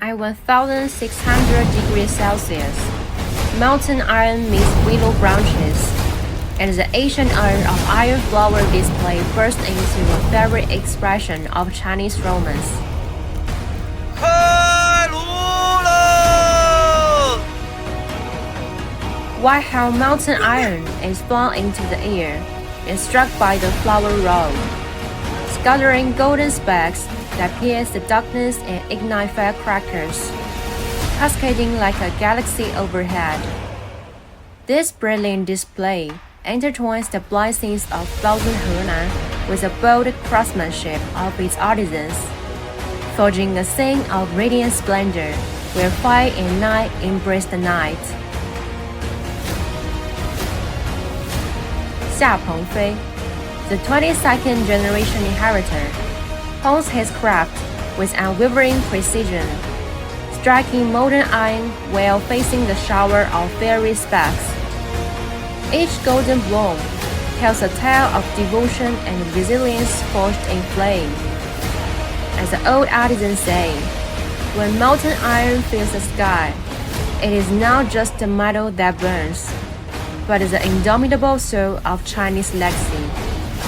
at 1600 degrees Celsius. Molten iron meets willow branches, and the ancient art of iron flower display burst into a favorite expression of Chinese romance. 开炉了！ While how molten iron is flung into the air and struck by the flower roll, scattering golden specks that pierce the darkness and ignite firecrackers, cascading like a galaxy overhead. This brilliant display intertwines the blessings of Southern Henan with the bold craftsmanship of its artisans, forging a scene of radiant splendor where fire and night embrace the night. 夏鹏飞, the 22nd generation inheritor, hones his craft with unwavering precision, striking molten iron while facing the shower of fiery sparks. Each golden bloom tells a tale of devotion and resilience forged in flame. As the old artisans say, when molten iron fills the sky, it is not just the metal that burns, but the indomitable soul of Chinese legacy.